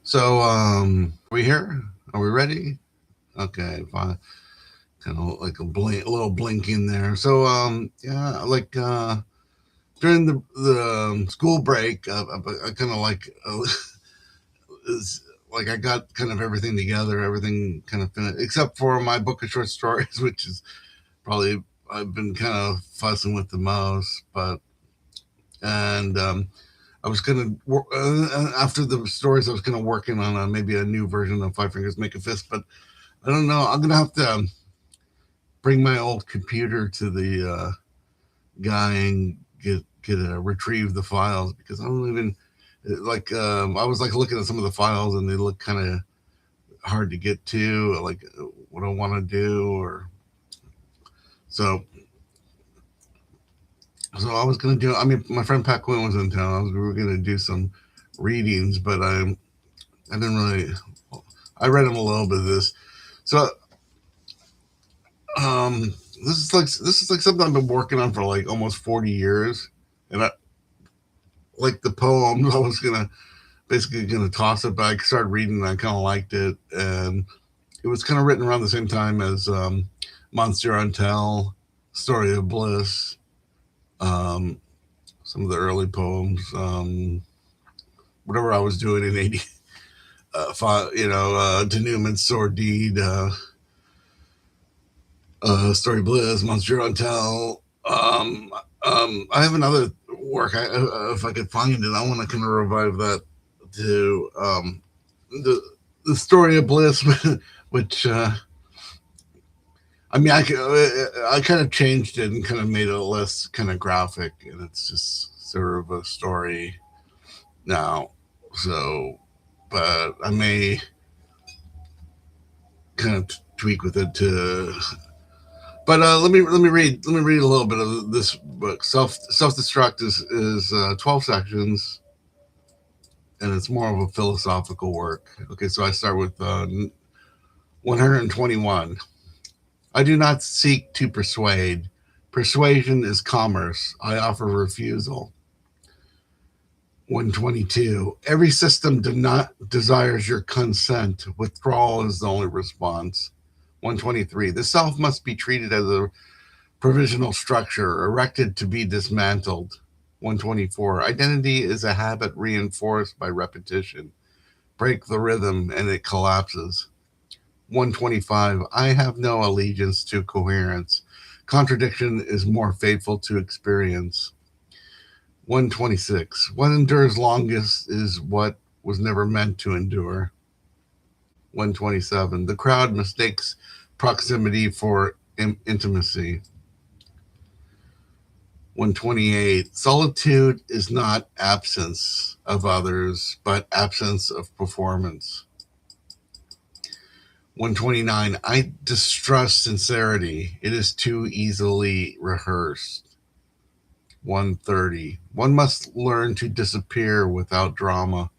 So, are we here? Are we ready? Okay, fine. Kind of like a little blink in there. So, yeah, like during the school break, I kind of like is like I got kind of everything together, everything kind of finished, except for my book of short stories, which is probably I've been kind of fussing with the most. But and I was gonna after the stories, I was kind of working on maybe a new version of Five Fingers Make a Fist, but I don't know. I'm gonna have to bring my old computer to the guy and get retrieve the files because I don't even like. I was like looking at some of the files and they look kind of hard to get to. Like what I want to do, or so. So I was gonna do. I mean, my friend Pat Quinn was in town. We were gonna do some readings, but I didn't really. I read him a little bit of this. So um, this is like something I've been working on for like almost 40 years, and I like the poems. I was gonna basically gonna toss it, but I started reading and I kind of liked it, and it was kind of written around the same time as Monsieur Untel, Story of Bliss, um, some of the early poems, whatever I was doing in '80. Denouement, Sordide, Story Bliss, Monsieur Untel. I have another work. If I could find it, I want to kind of revive that to the the Story of Bliss, which I mean, I kind of changed it and kind of made it less kind of graphic, and it's just sort of a story now. So, but I may kind of tweak with it to. But let me read a little bit of this book. Self Destruct is 12 sections, and it's more of a philosophical work. Okay, so I start with 121. I do not seek to persuade. Persuasion is commerce. I offer refusal. 122. Every system do not desires your consent. Withdrawal is the only response. 123. The self must be treated as a provisional structure, erected to be dismantled. 124. Identity is a habit reinforced by repetition. Break the rhythm and it collapses. 125. I have no allegiance to coherence. Contradiction is more faithful to experience. 126. What endures longest is what was never meant to endure. 127. The crowd mistakes proximity for intimacy. 128. Solitude is not absence of others, but absence of performance. 129. I distrust sincerity. It is too easily rehearsed. 130. One must learn to disappear without drama.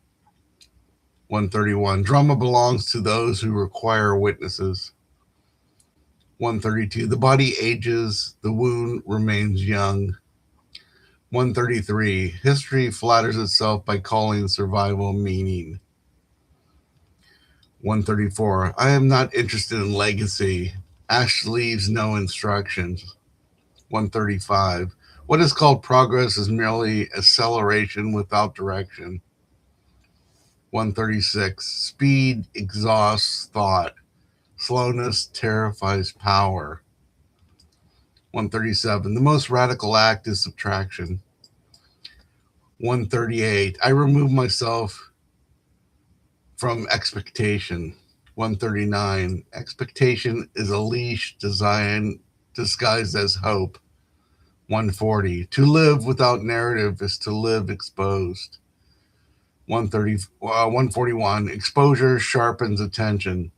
131. Drama belongs to those who require witnesses. 132. The body ages, the wound remains young. 133. History flatters itself by calling survival meaning. 134. I am not interested in legacy. Ash leaves no instructions. 135. What is called progress is merely acceleration without direction. 136. Speed exhausts thought. Slowness terrifies power. 137. The most radical act is subtraction. 138. I remove myself from expectation. 139. Expectation is a leash designed disguised as hope. 140. To live without narrative is to live exposed. 141. Exposure sharpens attention.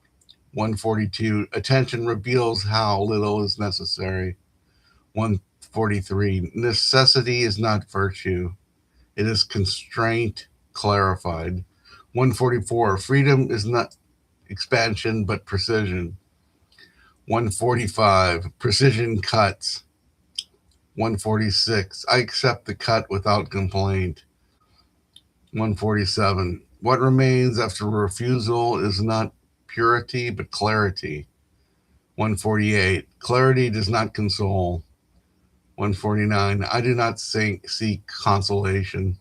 142. Attention reveals how little is necessary. 143. Necessity is not virtue, it is constraint clarified. 144. Freedom is not expansion but precision. 145. Precision cuts. 146. I accept the cut without complaint. 147. What remains after refusal is not purity, but clarity. 148. Clarity does not console. 149. I do not seek consolation.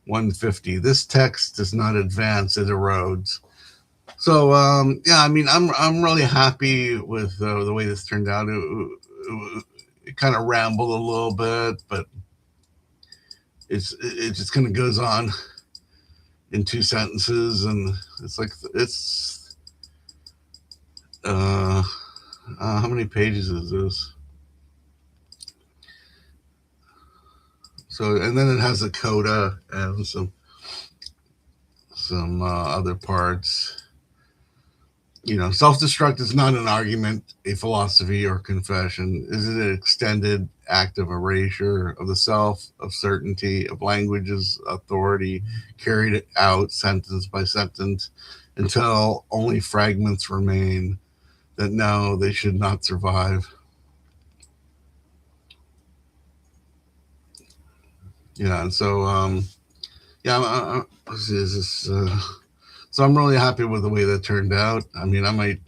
150. This text does not advance, it erodes. So yeah, I mean, I'm really happy with the way this turned out. It kind of rambled a little bit, but it just kind of goes on in two sentences, and it's like it's uh, how many pages is this? So and then it has a coda and some other parts. Self destruct is not an argument, a philosophy, or confession. Is it an extended act of erasure of the self, of certainty, of language's authority, carried out sentence by sentence until only fragments remain that know they should not survive? Yeah, and so, yeah, is this, so I'm really happy with the way that turned out. I mean, I might,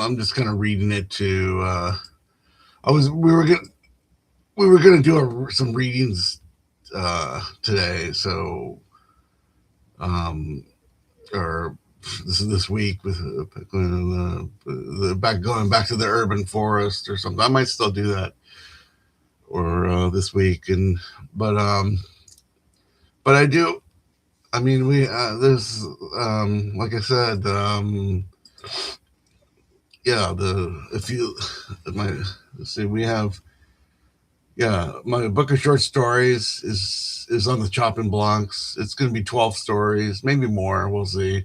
I'm just kind of reading it to, I was, we were gonna do some readings today. So, um, or this week with going back to the urban forest or something. I might still do that, or this week, and but um, but I do. I mean, we there's like I said, yeah. The if you my let's see, we have yeah, my book of short stories is on the chopping blocks. It's going to be 12 stories, maybe more. We'll see.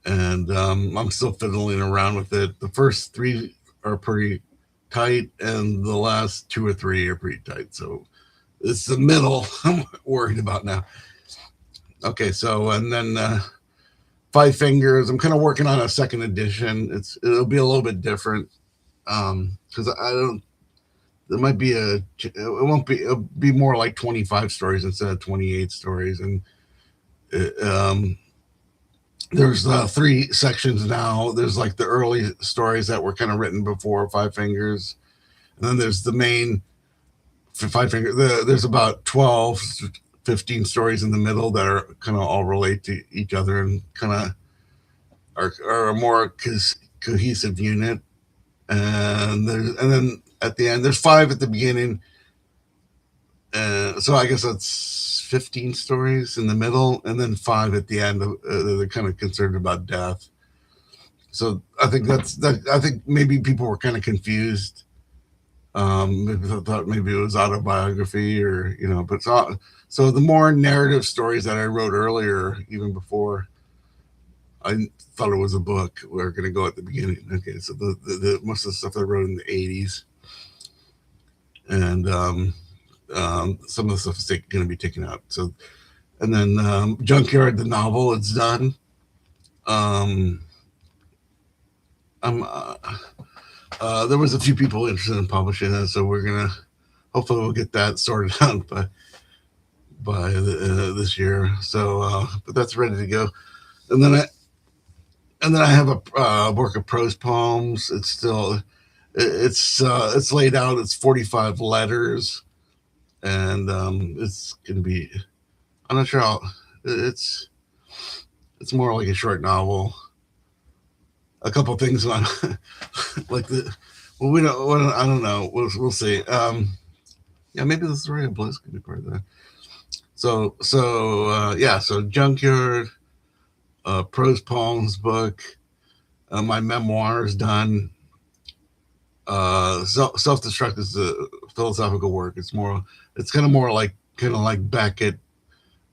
And I'm still fiddling around with it. The first three are pretty tight, and the last two or three are pretty tight. So it's the middle I'm worried about now. Okay, so and then Five Fingers. I'm kind of working on a second edition. It'll be a little bit different because I don't. There might be it won't be. It'll be more like 25 stories instead of 28 stories, and it, there's three sections now. There's like the early stories that were kind of written before Five Fingers, and then there's the main Five Fingers. There's about 12, 15 stories in the middle that are kind of all relate to each other and kind of are a more cohesive unit. And then at the end, there's five at the beginning. So I guess that's 15 stories in the middle, and then five at the end. They're kind of concerned about death. So I think that's that. I think maybe people were kind of confused. Maybe they thought maybe it was autobiography, or but so the more narrative stories that I wrote earlier, even before I thought it was a book, were going to go at the beginning. Okay, so the most of the stuff I wrote in the '80s, and some of the stuff is going to be taken out. So, and then Junkyard, the novel, it's done. Um, I'm there was a few people interested in publishing it, so we're gonna hopefully we'll get that sorted out by this year. So, but that's ready to go. And then I have a work of prose poems. It's still it's laid out. It's 45 letters, and it's gonna be. I'm not sure how. It's it's more like a short novel. A couple things on like the well we don't well, I don't know we'll see. Yeah, maybe the story of Bliss could be part of that. Yeah, so Junkyard, prose poems book, my memoir is done. Self destruct is a philosophical work. It's kind of like Beckett,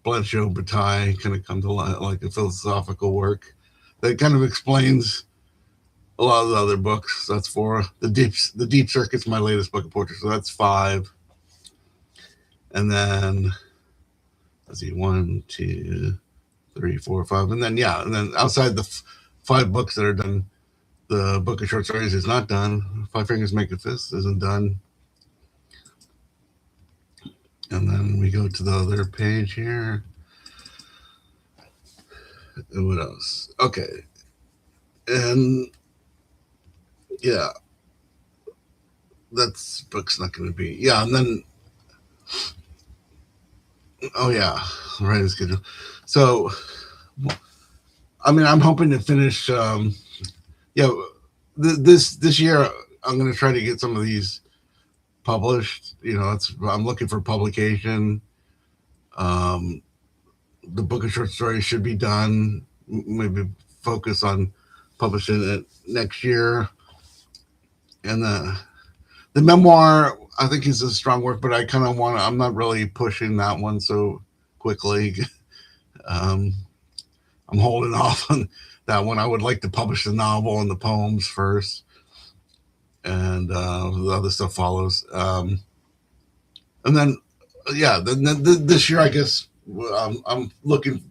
Blanchot, Bataille, kind of come to like a philosophical work that kind of explains a lot of the other books. That's four. The Deep Circuit's my latest book of poetry, so that's five. And then let's see, one, two, three, four, five, and then yeah, and then outside the five books that are done, the book of short stories is not done. Five Fingers Make a Fist isn't done, And then we go to the other page here. And what else? Okay. And yeah, that's book's not going to be. Yeah. And then, oh, yeah, writing schedule. So, I mean, I'm hoping to finish. Yeah, this year, I'm going to try to get some of these published. I'm looking for publication. Um, the book of short stories should be done. Maybe focus on publishing it next year. And the memoir, I think, is a strong work, but I kind of want to. I'm not really pushing that one so quickly. Um, I'm holding off on that one. I would like to publish the novel and the poems first, and the other stuff follows. And then, yeah, this year, I guess I'm looking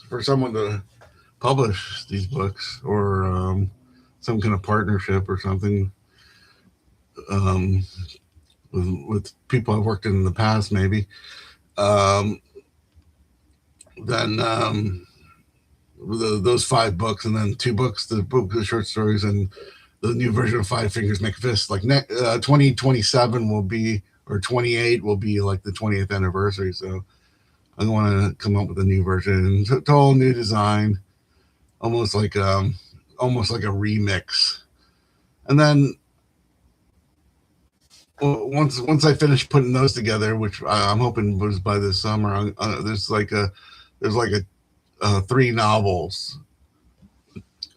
for someone to publish these books, or some kind of partnership or something, um, with people I've worked in the past, maybe. Um, then those 5 books, and then 2 books, the book of short stories, and the new version of Five Fingers Make a Fist. Like 2027 will be, or 28 will be like the 20th anniversary. So I want to come up with a new version, total new design, almost like a remix. And then once I finish putting those together, which I'm hoping was by this summer, there's 3 novels: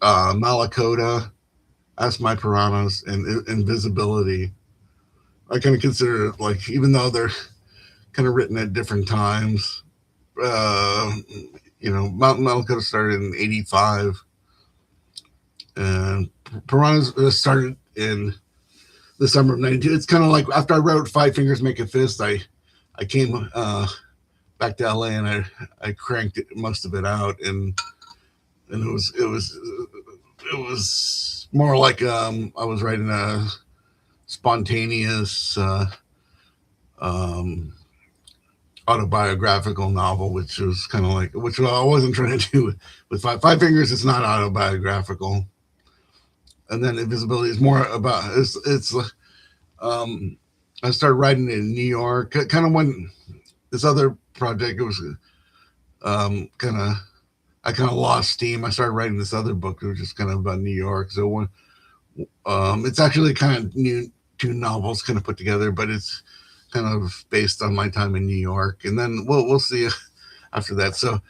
Malakota, Ask My Piranhas, and Invisibility. I kind of consider it, like, even though they're kind of written at different times. Uh, Malakota started in '85, and Piranhas started in the summer of '92. It's kind of like after I wrote Five Fingers Make a Fist, I came back to LA, and I cranked most of it out, and it was more like I was writing a spontaneous um, autobiographical novel, which was kind of like, which I wasn't trying to do with Five Fingers. It's not autobiographical. And then Invisibility is more about, it's um, I started writing in New York, kind of when this other project, it was kind of, I kind of lost steam. I started writing this other book. It was just kind of about New York. So it's actually kind of new, 2 novels kind of put together, but it's kind of based on my time in New York. And then we'll see after that. So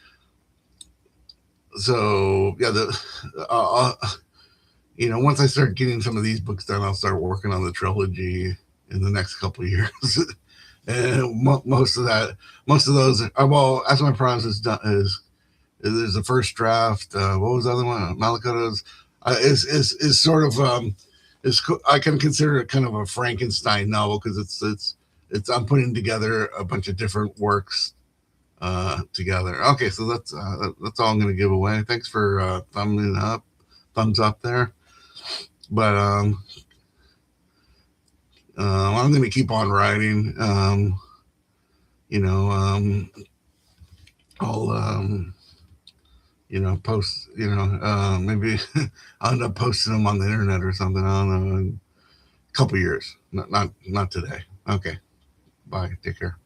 yeah, once I start getting some of these books done, I'll start working on the trilogy in the next couple of years. And most of those, well, As My Promise is done. There's the first draft. What was the other one? Malakota's is sort of I can consider it kind of a Frankenstein novel, because it's I'm putting together a bunch of different works together. Okay, so that's all I'm going to give away. Thanks for thumbs up there. But I'm going to keep on writing. You know, I'll post. Maybe I'll end up posting them on the internet or something. I don't know, in a couple years. Not today. Okay. Bye. Take care.